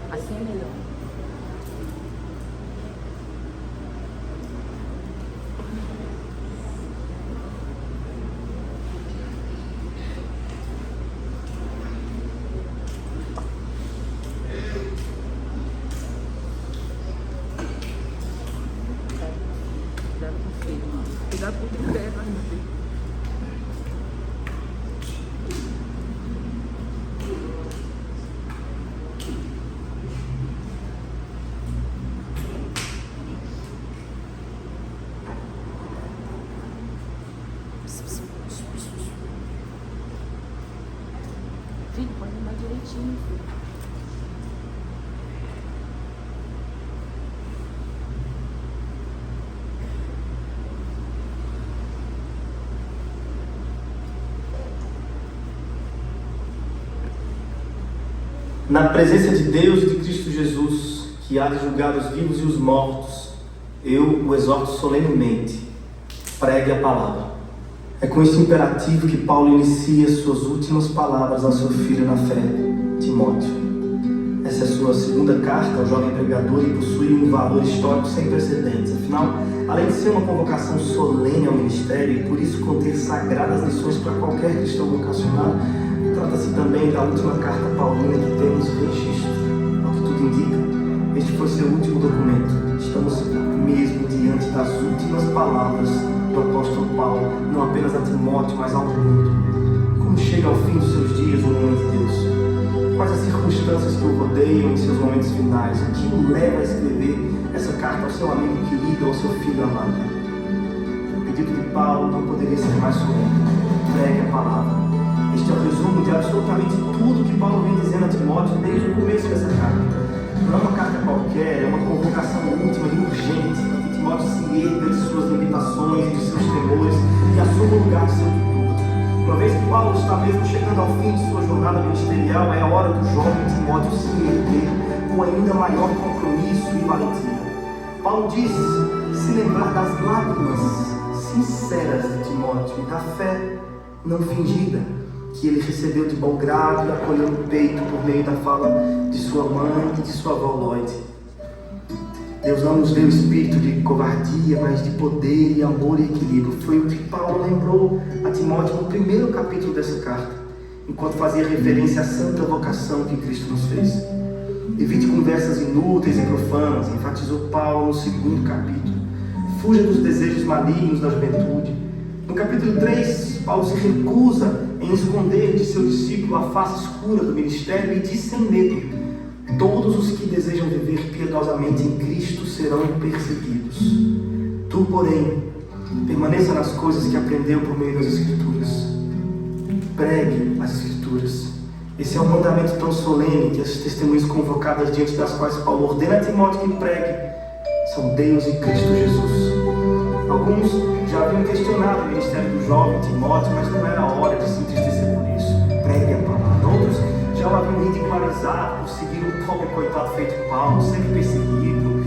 Assim é melhor. Cuidado com o filho. Cuidado com o que der, vai morrer. Filho, pode andar direitinho, filho. Na presença de Deus e de Cristo Jesus, que há de julgar os vivos e os mortos, eu o exorto solenemente: pregue a palavra. É com este imperativo que Paulo inicia suas últimas palavras ao seu filho na fé, Timóteo. Essa é a sua segunda carta ao jovem pregador e possui um valor histórico sem precedentes. Afinal, além de ser uma convocação solene ao ministério e por isso conter sagradas lições para qualquer cristão vocacionado, trata-se também da última carta paulina que temos registro. Ao que tudo indica, este foi seu último documento. Estamos mesmo diante das últimas palavras do apóstolo Paulo, não apenas a Timóteo, mas ao mundo. Como chega ao fim dos seus dias o homem de Deus? Quais as circunstâncias que o rodeiam em seus momentos finais? O que o leva a escrever essa carta ao seu amigo querido, ao seu filho amado? O pedido de Paulo não poderia ser mais solene. Pregue a palavra. Este é o resumo de absolutamente tudo que Paulo vem dizendo a Timóteo desde o começo dessa carta. Não é uma carta qualquer, é uma convocação última e urgente para que Timóteo se erga de suas limitações e de seus temores e assuma o lugar de seu tutor. Uma vez que Paulo está mesmo chegando ao fim de sua jornada ministerial, é a hora do jovem Timóteo se erguer com ainda maior compromisso e valentia. Paulo diz se lembrar das lágrimas sinceras de Timóteo e da fé não fingida que ele recebeu de bom grado e acolheu no peito por meio da fala de sua mãe e de sua avó Lloyd. Deus não nos deu espírito de covardia, mas de poder e amor e equilíbrio. Foi o que Paulo lembrou a Timóteo no primeiro capítulo dessa carta, enquanto fazia referência à santa vocação que Cristo nos fez. Evite conversas inúteis e profanas, enfatizou Paulo no segundo capítulo. Fuja dos desejos malignos da juventude. No capítulo 3, Paulo se recusa em esconder de seu discípulo a face escura do ministério e diz sem medo: todos os que desejam viver piedosamente em Cristo serão perseguidos. Tu, porém, permaneça nas coisas que aprendeu por meio das Escrituras. Pregue as Escrituras. Esse é um mandamento tão solene que as testemunhas convocadas diante das quais Paulo ordena a Timóteo que pregue são Deus e Cristo Jesus. Alguns já haviam questionado o ministério do jovem Timóteo, mas não era hora de se entristecer por isso. Pregue a palavra. Outros já o haviam ridicularizado por seguir um pobre coitado feito Paulo, sempre perseguido,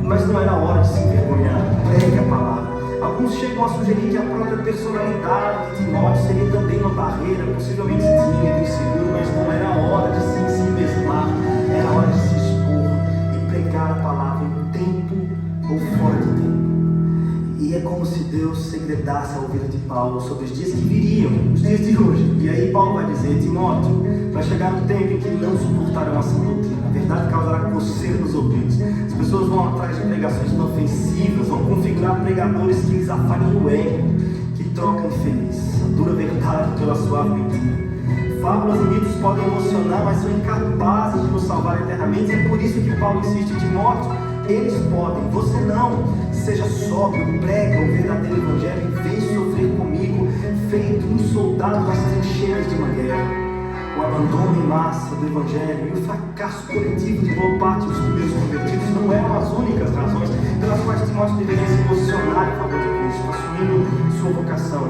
mas não era hora de se envergonhar. Pregue a palavra. Alguns chegam a sugerir que a própria personalidade de Timóteo seria também uma barreira, possivelmente tímido, inseguro, mas não era hora de se mesclar, era hora de se expor e pregar a palavra em tempo ou fora de tempo. E é como se Deus segredasse a ouvida de Paulo sobre os dias que viriam, os dias de hoje. E aí Paulo vai dizer: Timóteo, vai chegar um tempo em que não suportarão a sã doutrina. A verdade causará coceira nos ouvidos. As pessoas vão atrás de pregações inofensivas, vão configurar pregadores que lhes afaguem o ego, que trocam infeliz a dura verdade pela suave mentira. Fábulas e mitos podem emocionar, mas são incapazes de nos salvar eternamente. E é por isso que Paulo insiste: Timóteo, eles podem, você não. Seja sóbrio, prega o verdadeiro evangelho e vem sofrer comigo, feito um soldado das trincheiras de uma guerra. O abandono em massa do evangelho e o fracasso coletivo de boa parte dos primeiros convertidos não eram as únicas razões pelas quais Timóteo deveria se posicionar em favor de Cristo, assumindo sua vocação.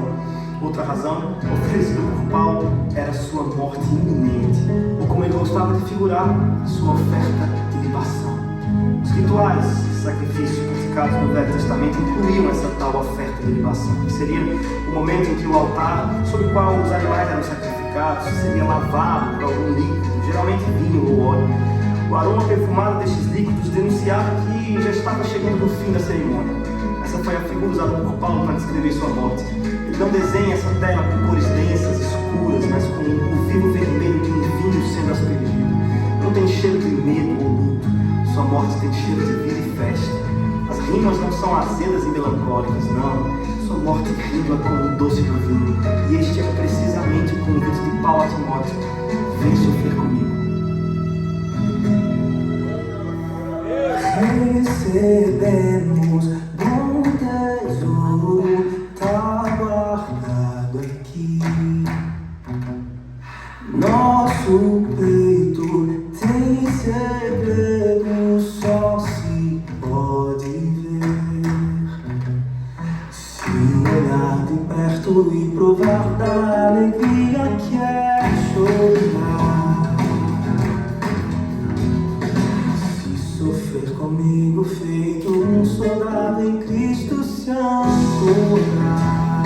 Outra razão, oferecida por Paulo, era sua morte iminente, ou como ele gostava de figurar, sua oferta de libação. Os rituais de sacrifício praticados no Velho Testamento incluíam essa tal oferta de libação, que seria o momento em que o altar sobre o qual os animais eram sacrificados seria lavado por algum líquido, geralmente vinho ou óleo. O aroma perfumado destes líquidos denunciava que já estava chegando no fim da cerimônia. Essa foi a figura usada por Paulo para descrever sua morte. Ele não desenha essa tela com cores densas, escuras, mas com o vivo vermelho de um vinho sendo aspergido. Não tem cheiro de medo ou luto. Sua morte tem cheiro de vida e festa. As rimas não são azedas e melancólicas, não. Sua morte rima com o doce do vinho. E este é precisamente o convite de Paulo a Timóteo. Vem sofrer comigo. Recebemos bom tesouro, tá guardado aqui. Nosso peito tem segredo, só se pode ver. Se olhar de perto e provar da alegria que é chorar. Sofrer comigo feito um soldado em Cristo se ancorar.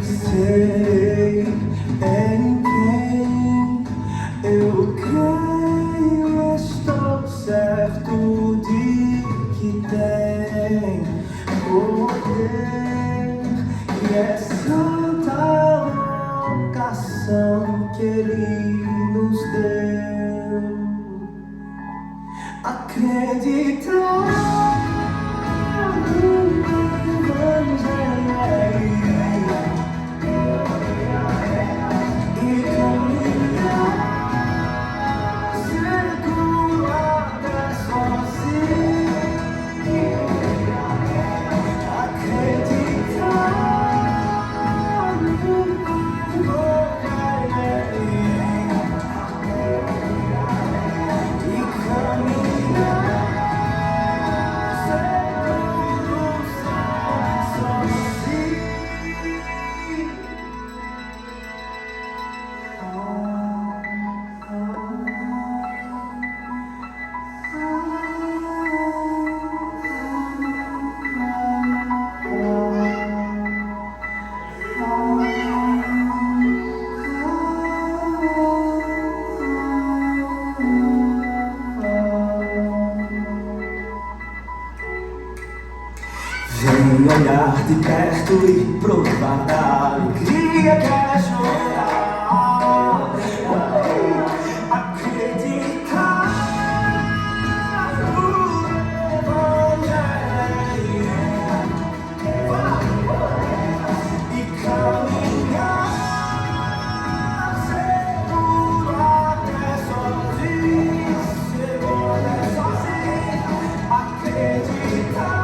Sei em quem eu creio, estou certo de que tem poder e é santa vocação que Ele nos deu. Acreditar no Evangelho e caminhar seguro até sozinho. Acreditar no Evangelho e caminhar. Vem olhar de perto e provar da alegria que é chorar. Acreditar no Evangelho e caminhar seguro até sozinho, seguro até sozinho. Acreditar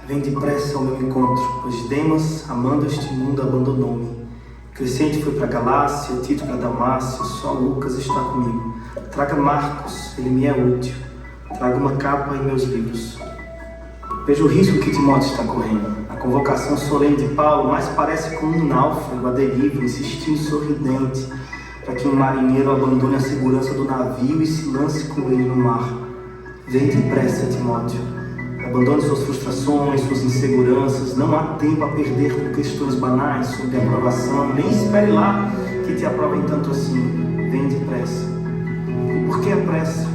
Vem depressa ao meu encontro, pois Demas, amando este mundo, abandonou-me. Crescente foi para Galácia, Tito para Damácia, só Lucas está comigo. Traga Marcos, ele me é útil. Traga uma capa e meus livros. Veja o risco que Timóteo está correndo. A convocação solene de Paulo mais parece com um náufrago à deriva, insistindo sorridente, para que um marinheiro abandone a segurança do navio e se lance com ele no mar. Vem depressa, Timóteo. Abandone suas frustrações, suas inseguranças. Não há tempo a perder com questões banais sobre aprovação. Nem espere lá que te aprovem tanto assim. Vem depressa. E por que a pressa?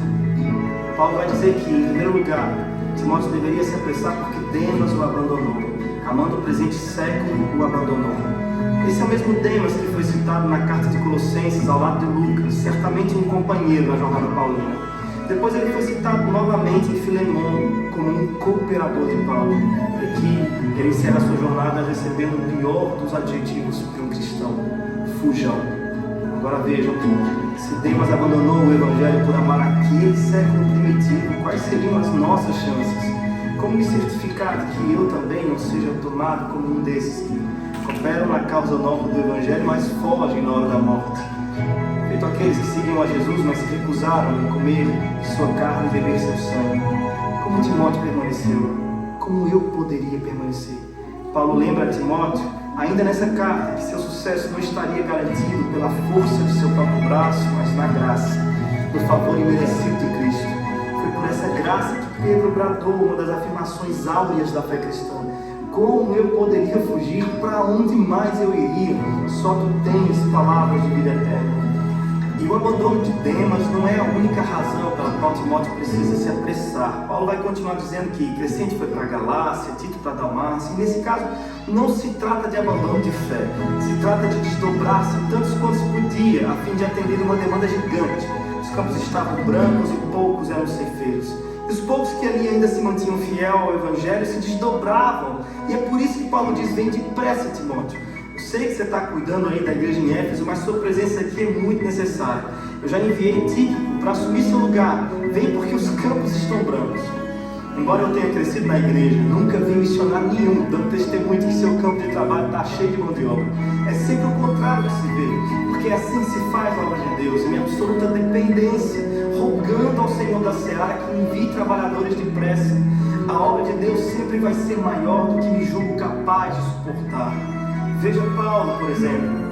Paulo vai dizer que, em primeiro lugar, Timóteo deveria se apressar porque Demas o abandonou. Amando o presente século, o abandonou. Esse é o mesmo Demas que foi citado na carta de Colossenses ao lado de Lucas, certamente um companheiro na jornada paulina. Depois ele foi citado novamente em Filemão como um cooperador de Paulo. E aqui ele encerra sua jornada recebendo o pior dos adjetivos para um cristão: fujão. Agora vejam, se Demas abandonou o Evangelho por amar aquele século primitivo, quais seriam as nossas chances? Como me certificar de que eu também não seja tomado como um desses que cooperam na causa nova do Evangelho, mas fogem na hora da morte? Feito aqueles que seguiam a Jesus, mas se recusaram em comer de sua carne e beber seu sangue. Como Timóteo permaneceu? Como eu poderia permanecer? Paulo lembra a Timóteo, ainda nessa carta, que seu sucesso não estaria garantido pela força de seu próprio braço, mas na graça, no favor imerecido de Cristo. Foi por essa graça que Pedro bradou uma das afirmações áureas da fé cristã. Como eu poderia fugir? Para onde mais eu iria? Só tu tens palavras de vida eterna. E o abandono de Demas não é a única razão pela qual Timóteo precisa se apressar. Paulo vai continuar dizendo que Crescente foi para Galácia, Tito para Dalmácia, e nesse caso não se trata de abandono de fé, se trata de desdobrar-se tantos quanto se podia, a fim de atender uma demanda gigante. Os campos estavam brancos e poucos eram ceifeiros. E os poucos que ali ainda se mantinham fiel ao Evangelho se desdobravam. E é por isso que Paulo diz: vem depressa, Timóteo. Eu sei que você está cuidando aí da igreja em Éfeso, mas sua presença aqui é muito necessária. Eu já enviei Tíquico para assumir seu lugar. Vem porque os campos estão brancos. Embora eu tenha crescido na igreja, nunca vi missionário nenhum dando testemunho de que seu campo de trabalho está cheio de mão de obra. É sempre o contrário que se vê, porque é assim que se faz a obra de Deus, em absoluta dependência, rogando ao Senhor da Seara que envie trabalhadores depressa. A obra de Deus sempre vai ser maior do que me julgo capaz de suportar. Veja Paulo, por exemplo.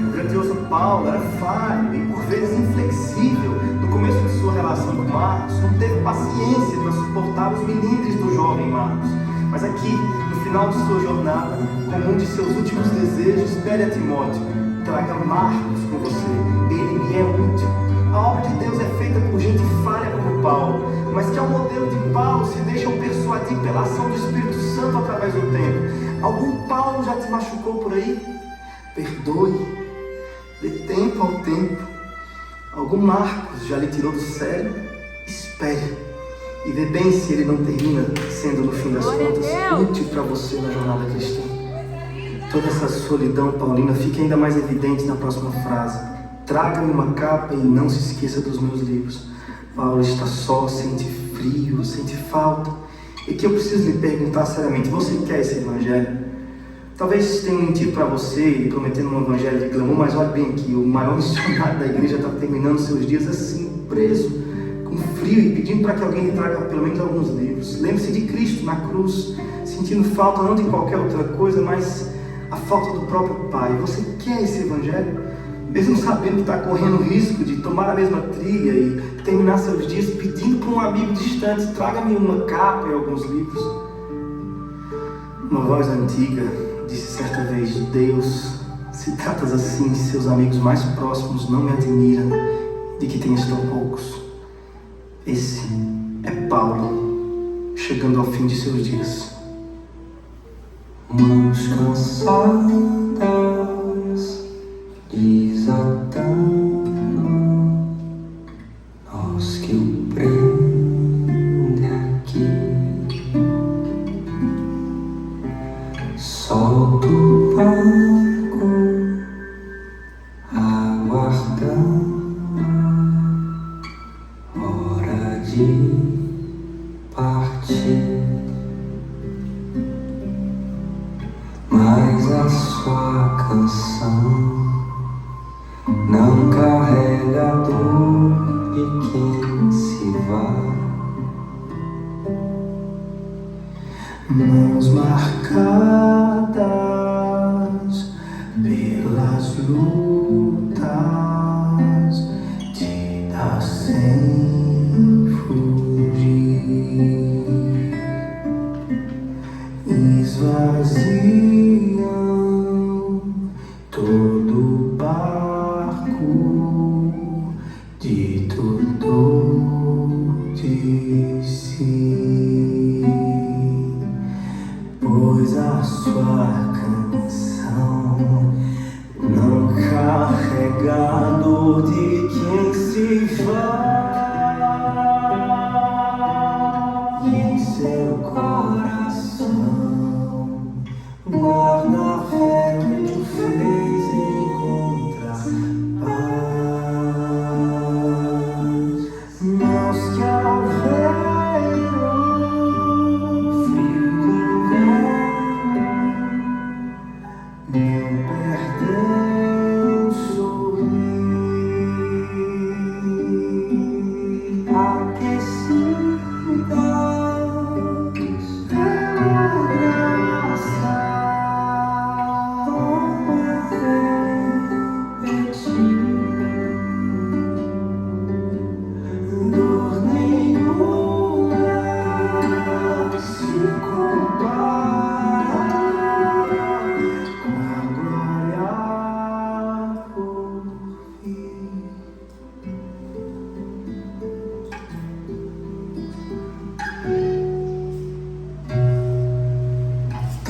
O grandioso Paulo era falho e por vezes inflexível. No começo de sua relação com Marcos, não teve paciência para suportar os milindres do jovem Marcos. Mas aqui, no final de sua jornada, como um de seus últimos desejos, pede a Timóteo: traga Marcos com você, ele me é útil. A obra de Deus é feita por gente falha como Paulo, mas que ao modelo de Paulo se deixam persuadir pela ação do Espírito Santo através do tempo. Algum Paulo já te machucou por aí? Perdoe, dê tempo ao tempo. Algum Marcos já lhe tirou do sério? Espere e vê bem se ele não termina sendo, no fim das contas, útil para você na jornada cristã. Toda essa solidão paulina fica ainda mais evidente na próxima frase: traga-me uma capa e não se esqueça dos meus livros. Paulo está só, sente frio, sente falta. E que eu preciso lhe perguntar seriamente: você quer esse evangelho? Talvez tenha mentido para você e prometendo um evangelho de glamour, mas olha bem que o maior missionário da igreja está terminando seus dias assim, preso, com frio, e pedindo para que alguém lhe traga pelo menos alguns livros. Lembre-se de Cristo na cruz, sentindo falta não de qualquer outra coisa, mas a falta do próprio Pai. Você quer esse evangelho? Mesmo sabendo que está correndo o risco de tomar a mesma trilha e terminar seus dias pedindo para um amigo distante: traga-me uma capa e alguns livros. Uma voz antiga disse certa vez: Deus, se tratas assim, seus amigos mais próximos não me admiram de que tenhas tão poucos. Esse é Paulo, chegando ao fim de seus dias. Mãos cansadas, desatando nós que o prende aqui. Solta o barco, aguardando hora de partir. Mas a sua canção não carrega a dor de quem se vai. Mãos marcadas pelas lutas, te dá sem fugir, esvaziam todo barco de tudo de si, pois a sua canção não carrega a dor de quem se vai. Em seu coração guarda a fé que o fez encontrar paz.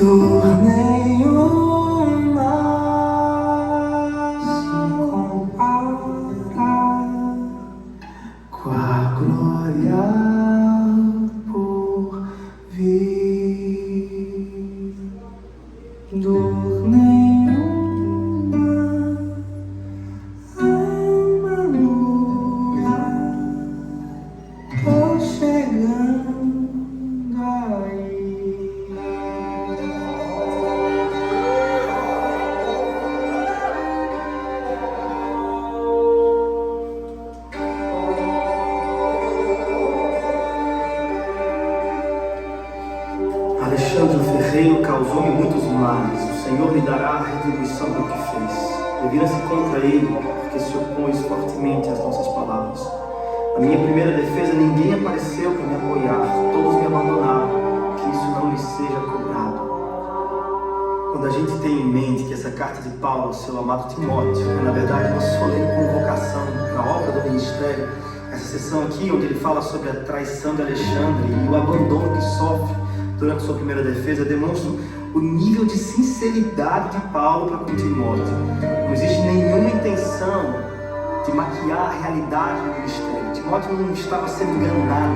dor nenhuma se compara com a glória por vir. Dor nenhuma, alma nua, tô chegando aí. Alexandre o Ferreiro causou-me muitos males. O Senhor lhe dará a retribuição do que fez. Revira-se contra ele, porque se opôs fortemente às nossas palavras. Na minha primeira defesa, ninguém apareceu para me apoiar. Todos me abandonaram. Que isso não lhe seja cobrado. Quando a gente tem em mente que essa carta de Paulo ao seu amado Timóteo é, na verdade, uma solene convocação para a obra do ministério, essa sessão aqui, onde ele fala sobre a traição de Alexandre e o abandono que sofre durante sua primeira defesa, demonstra o nível de sinceridade de Paulo para com Timóteo. Não existe nenhuma intenção de maquiar a realidade do ministério. Timóteo não estava sendo enganado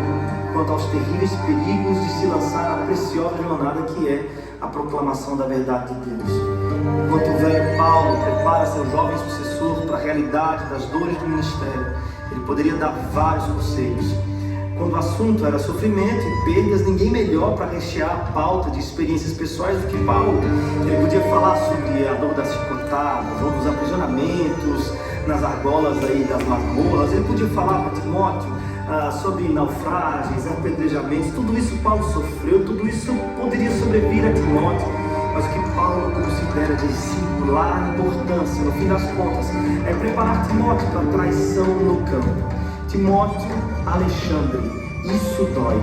quanto aos terríveis perigos de se lançar na preciosa jornada que é a proclamação da verdade de Deus. Enquanto o velho Paulo prepara seu jovem sucessor para a realidade das dores do ministério, ele poderia dar vários conselhos. Quando o assunto era sofrimento e perdas, ninguém melhor para rechear a pauta de experiências pessoais do que Paulo. Ele podia falar sobre a dor das chicotadas, ou dos aprisionamentos nas argolas aí das masmorras. Ele podia falar para Timóteo sobre naufrágios, apedrejamentos. Tudo isso Paulo sofreu, tudo isso poderia sobrevir a Timóteo. Mas o que Paulo considera de singular importância, no fim das contas, é preparar Timóteo para a traição no campo. Timóteo, Alexandre, isso dói.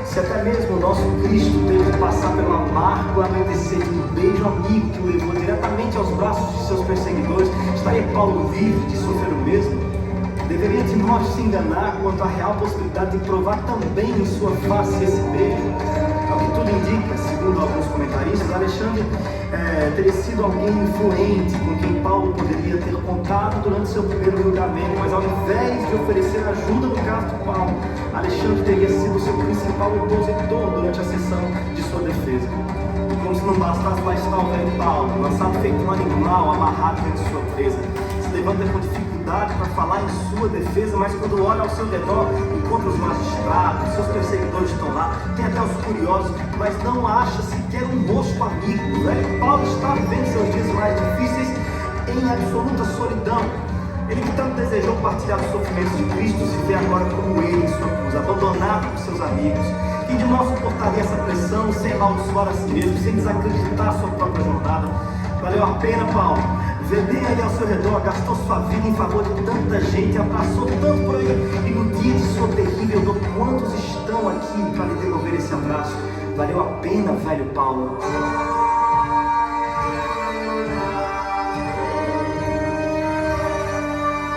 Se até mesmo o nosso Cristo teve que passar pelo amargo amanhecer de um beijo amigo que o levou diretamente aos braços de seus perseguidores, estaria Paulo livre de sofrer o mesmo? Deveria Timóteo se enganar quanto à real possibilidade de provar também em sua face esse beijo? Ao que tudo indica, segundo alguns comentaristas, Alexandre teria sido alguém influente com quem Paulo poderia ter contado durante seu primeiro julgamento, mas ao invés de oferecer ajuda no caso de Paulo, Alexandre teria sido seu principal opositor durante a sessão de sua defesa. Como se não bastasse, lá está o velho Paulo, lançado feito um animal, amarrado dentro de sua presa. Se levanta com dificuldade para falar em sua defesa, mas quando olha ao seu redor, encontra os magistrados, seus perseguidores estão lá, tem até os curiosos, mas não acha sequer um rosto amigo. O velho Paulo está vivendo seus dias mais difíceis em absoluta solidão. Ele que tanto desejou partilhar os sofrimentos de Cristo se vê agora como ele em sua cruz, abandonado por seus amigos. Quem de nós suportaria essa pressão sem amaldiçoar a si mesmo, sem desacreditar a sua própria jornada? Valeu a pena, Paulo? Vê bem ali ao seu redor, gastou sua vida em favor de tanta gente, abraçou tanto por aí, e no dia de sua terrível dor, quantos estão aqui para lhe devolver esse abraço? Valeu a pena, velho Paulo?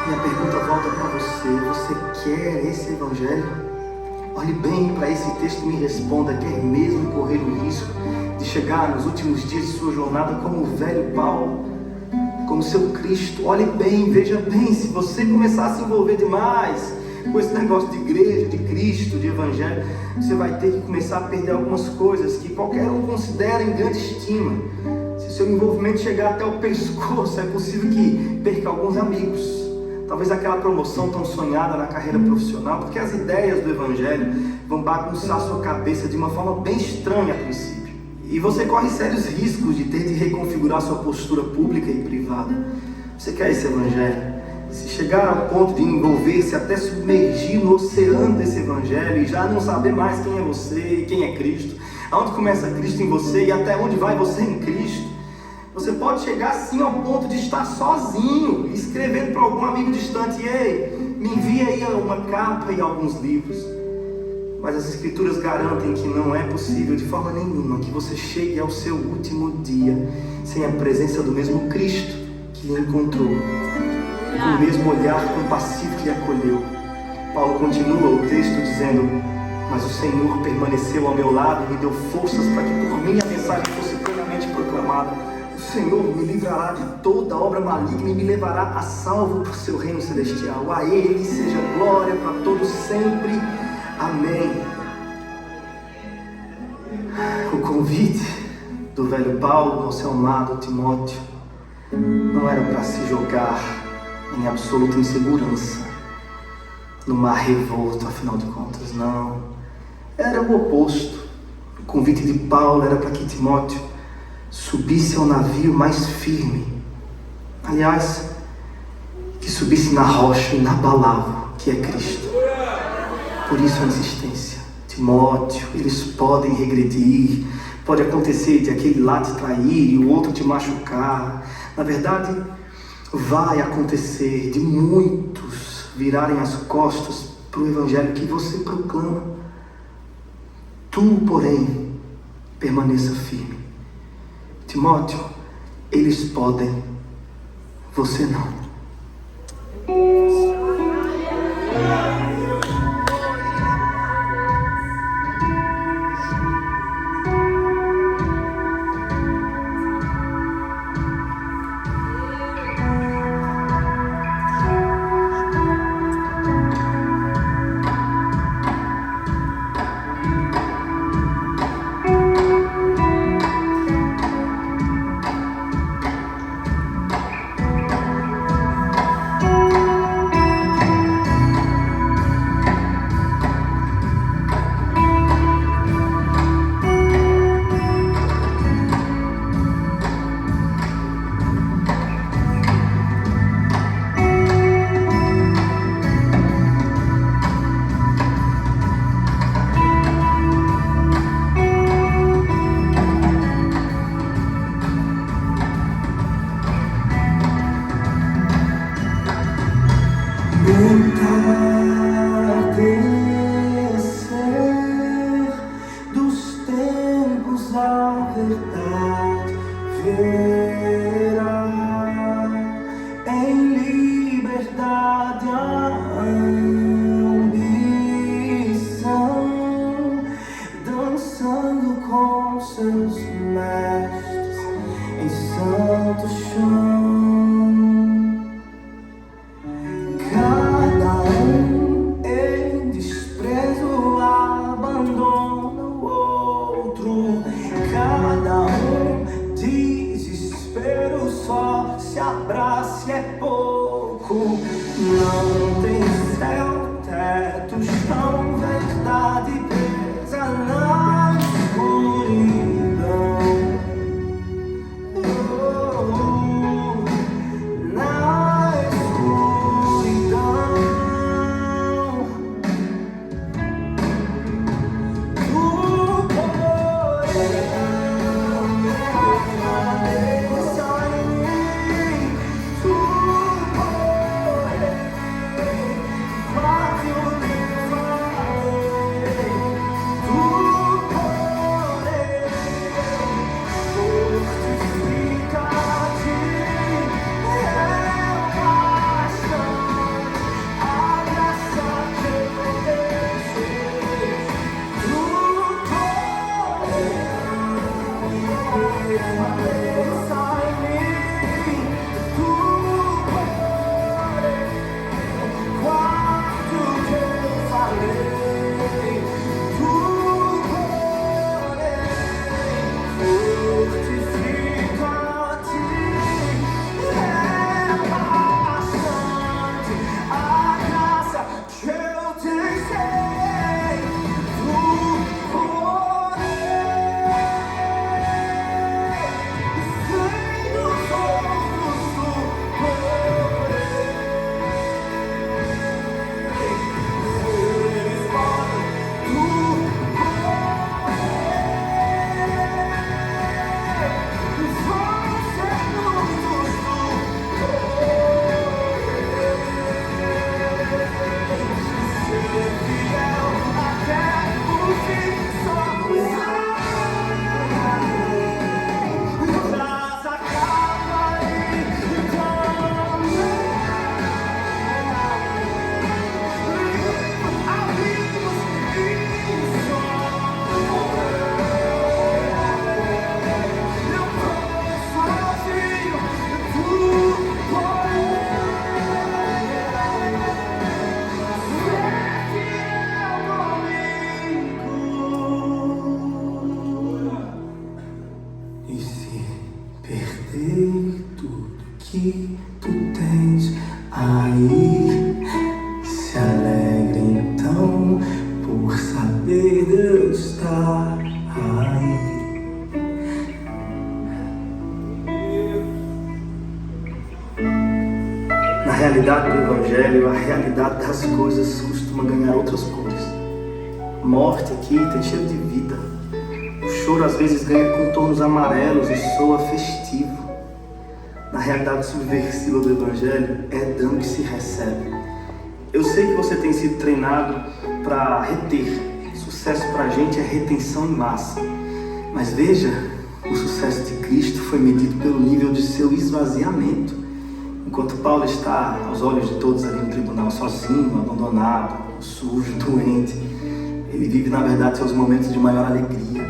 Minha pergunta volta para você. Você quer esse evangelho? Olhe bem para esse texto e me responda. Quer mesmo correr o risco de chegar nos últimos dias de sua jornada como o velho Paulo, como seu Cristo? Olhe bem, veja bem. Se você começar a se envolver demais com esse negócio de igreja, de Cristo, de evangelho, você vai ter que começar a perder algumas coisas que qualquer um considera em grande estima. Se seu envolvimento chegar até o pescoço, é possível que perca alguns amigos, talvez aquela promoção tão sonhada na carreira profissional, porque as ideias do evangelho vão bagunçar sua cabeça de uma forma bem estranha a princípio. E você corre sérios riscos de ter de reconfigurar sua postura pública e privada. Você quer esse evangelho? Se chegar ao ponto de envolver-se até submergir no oceano desse evangelho e já não saber mais quem é você e quem é Cristo, aonde começa Cristo em você e até onde vai você em Cristo, você pode chegar assim ao ponto de estar sozinho, escrevendo para algum amigo distante: ei, me envia aí uma capa e alguns livros. Mas as Escrituras garantem que não é possível de forma nenhuma que você chegue ao seu último dia sem a presença do mesmo Cristo que lhe encontrou, com o mesmo olhar compassivo que lhe acolheu. Paulo continua o texto dizendo: Mas o Senhor permaneceu ao meu lado e me deu forças para que por mim a mensagem fosse plenamente proclamada. O Senhor me livrará de toda obra maligna e me levará a salvo para o seu reino celestial. A Ele seja glória para todos sempre. Amém. O convite do velho Paulo ao seu amado Timóteo não era para se jogar em absoluta insegurança no mar revolto, afinal de contas, não. Era o oposto. O convite de Paulo era para que Timóteo subisse ao navio mais firme. Aliás, que subisse na rocha inabalável, que é Cristo. Por isso a insistência. Timóteo, eles podem regredir. Pode acontecer de aquele lá te trair e o outro te machucar. Na verdade, vai acontecer de muitos virarem as costas para o evangelho que você proclama. Tu, porém, permaneça firme. Timóteo, eles podem, você não. realidade do Evangelho, a realidade das coisas costuma ganhar outras cores. Morte aqui tem cheiro de vida. O choro às vezes ganha contornos amarelos e soa festivo. Na realidade subversiva do Evangelho, é dano que se recebe. Eu sei que você tem sido treinado para reter. Sucesso para a gente é retenção em massa. Mas veja, o sucesso de Cristo foi medido pelo nível de seu esvaziamento. Enquanto Paulo está, aos olhos de todos ali no tribunal, sozinho, abandonado, sujo, doente, ele vive, na verdade, seus momentos de maior alegria.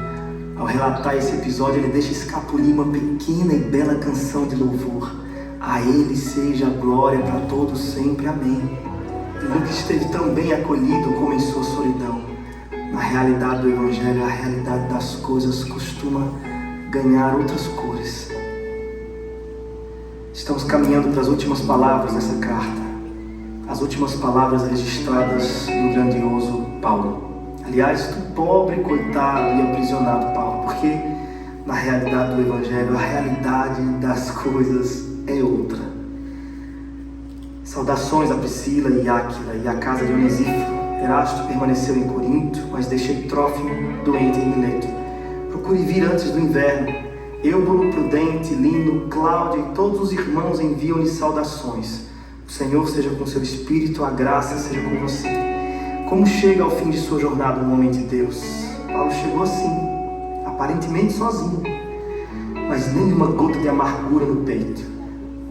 Ao relatar esse episódio, ele deixa escapulir uma pequena e bela canção de louvor. A Ele seja a glória para todos sempre. Amém. Ele nunca esteve tão bem acolhido como em sua solidão. Na realidade do Evangelho, a realidade das coisas costuma ganhar outras cores. Estamos caminhando para as últimas palavras dessa carta. As últimas palavras registradas do grandioso Paulo. Aliás, do pobre, coitado e aprisionado Paulo. Porque na realidade do Evangelho, a realidade das coisas é outra. Saudações a Priscila e Áquila e a casa de Onesíforo. Erasto permaneceu em Corinto, mas deixei Trófimo doente em Mileto. Procure vir antes do inverno. Eubulo, Prudente, Lino, Cláudia e todos os irmãos enviam-lhe saudações. O Senhor seja com seu espírito, a graça seja com você. Como chega ao fim de sua jornada um homem de Deus? Paulo chegou assim, aparentemente sozinho, mas nem uma gota de amargura no peito.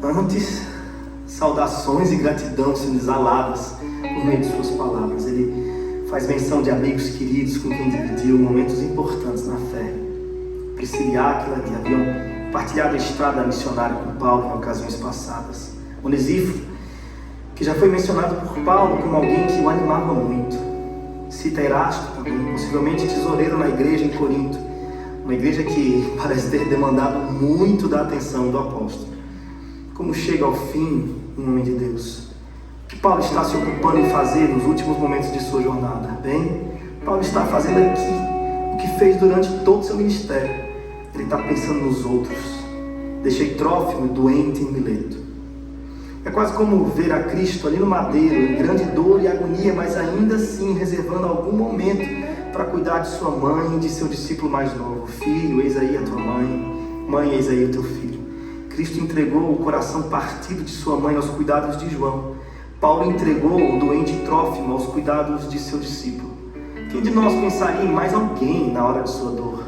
Antes, saudações e gratidão sendo exaladas por meio de suas palavras. Ele faz menção de amigos queridos com quem dividiu momentos importantes na fé. Priscila e Áquila, que haviam partilhado a estrada missionária com Paulo em ocasiões passadas. Onesíforo, que já foi mencionado por Paulo como alguém que o animava muito. Cita Erasto também, possivelmente tesoureiro na igreja em Corinto. Uma igreja que parece ter demandado muito da atenção do apóstolo. Como chega ao fim um homem de Deus? O que Paulo está se ocupando em fazer nos últimos momentos de sua jornada? Bem, Paulo está fazendo aqui o que fez durante todo o seu ministério. Ele está pensando nos outros. Deixei Trófimo doente em Mileto. É quase como ver a Cristo ali no madeiro, em grande dor e agonia, mas ainda assim reservando algum momento para cuidar de sua mãe e de seu discípulo mais novo. Filho, eis aí a tua mãe. Mãe, eis aí o teu filho. Cristo entregou o coração partido de sua mãe aos cuidados de João. Paulo entregou o doente Trófimo aos cuidados de seu discípulo. Quem de nós pensaria em mais alguém na hora de sua dor?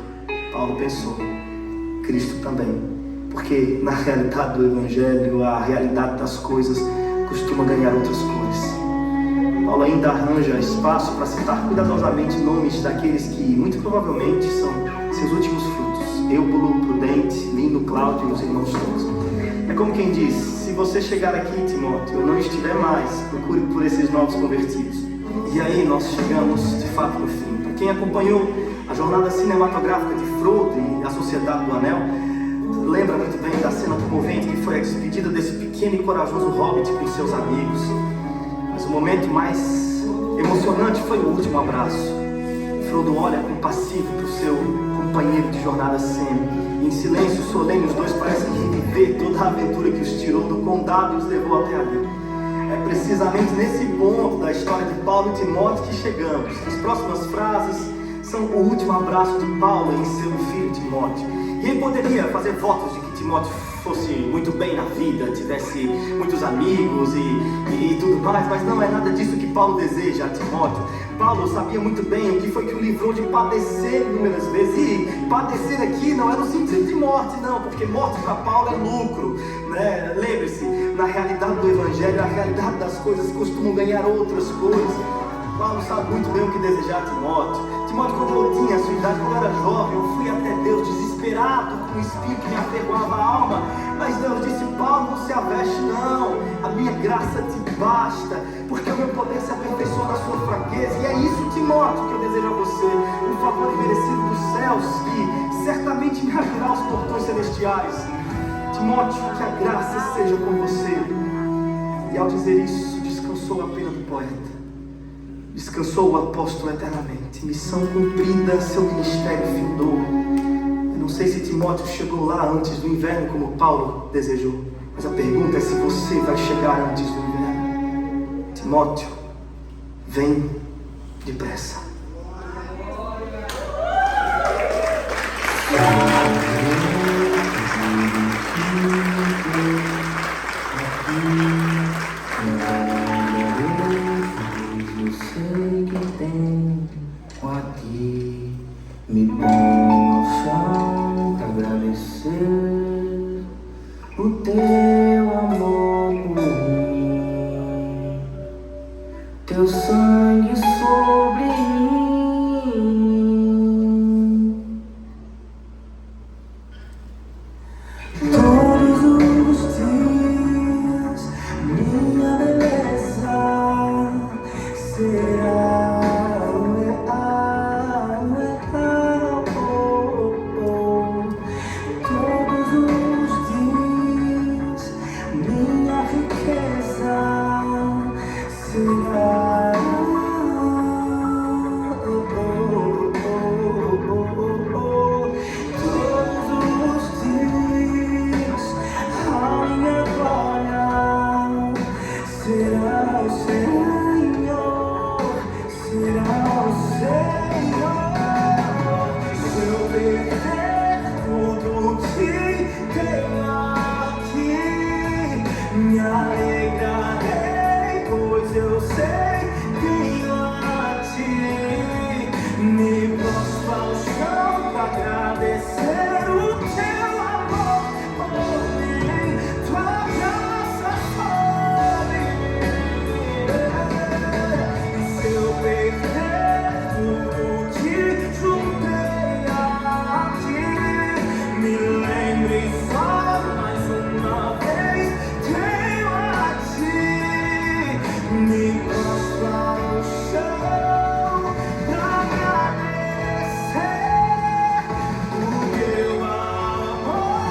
Paulo pensou. Cristo também. Porque na realidade do Evangelho, a realidade das coisas costuma ganhar outras cores. Paulo ainda arranja espaço para citar cuidadosamente nomes daqueles que muito provavelmente são seus últimos frutos. Eubulo, Prudente, Lino, Cláudio e os irmãos todos. É como quem diz, se você chegar aqui, Timóteo, eu não estiver mais, procure por esses novos convertidos. E aí nós chegamos de fato no fim. Para quem acompanhou a jornada cinematográfica de Frodo e a Sociedade do Anel, lembra muito bem da cena comovente que foi a despedida desse pequeno e corajoso hobbit com seus amigos. Mas o momento mais emocionante foi o último abraço. Frodo olha compassivo para o seu companheiro de jornada Sam. E em silêncio solene os dois parecem reviver toda a aventura que os tirou do condado e os levou até ali. É precisamente nesse ponto da história de Paulo e Timóteo que chegamos. As próximas frases são o último abraço de Paulo em seu filho Timóteo. E ele poderia fazer votos de que Timóteo fosse muito bem na vida, tivesse muitos amigos e tudo mais, mas não é nada disso que Paulo deseja a Timóteo. Paulo sabia muito bem o que foi que o livrou de padecer inúmeras vezes. E padecer aqui não é no sentido de morte, não, porque morte para Paulo é lucro, né? Lembre-se, na realidade do Evangelho, a realidade das coisas costumam ganhar outras cores. Paulo sabe muito bem o que desejar a Timóteo. Timóteo, quando eu tinha a sua idade, quando eu era jovem, eu fui até Deus desesperado, com um espinho que me aferroava a alma. Mas Deus disse, Paulo, não se aveste não, a minha graça te basta, porque o meu poder se aperfeiçoa na sua fraqueza. E é isso, Timóteo, que eu desejo a você, um favor imerecido dos céus, que certamente me abrirá os portões celestiais. Timóteo, que a graça seja com você. E ao dizer isso, descansou a pena do poeta. Descansou o apóstolo eternamente. Missão cumprida, seu ministério findou. Eu não sei se Timóteo chegou lá antes do inverno, como Paulo desejou. Mas a pergunta é se você vai chegar antes do inverno. Timóteo, vem depressa. Eu sei que tenho aqui, me ponho ao chão pra agradecer o teu amor por mim, teu sangue sobre mim. Todos os dias minha beleza será real. Todos os dias minha riqueza será. Todos os dias a minha glória será o Senhor, será o Senhor. Se eu perder tudo que tenho aqui, me alegrarei, pois eu sei que a ti me prostro ao chão pra agradecer o teu amor por mim, tua graça sobre mim. E se eu perder tudo que juntei aqui, me lembre só mais uma vez, tenho a ti, me prostro ao chão pra agradecer o teu amor.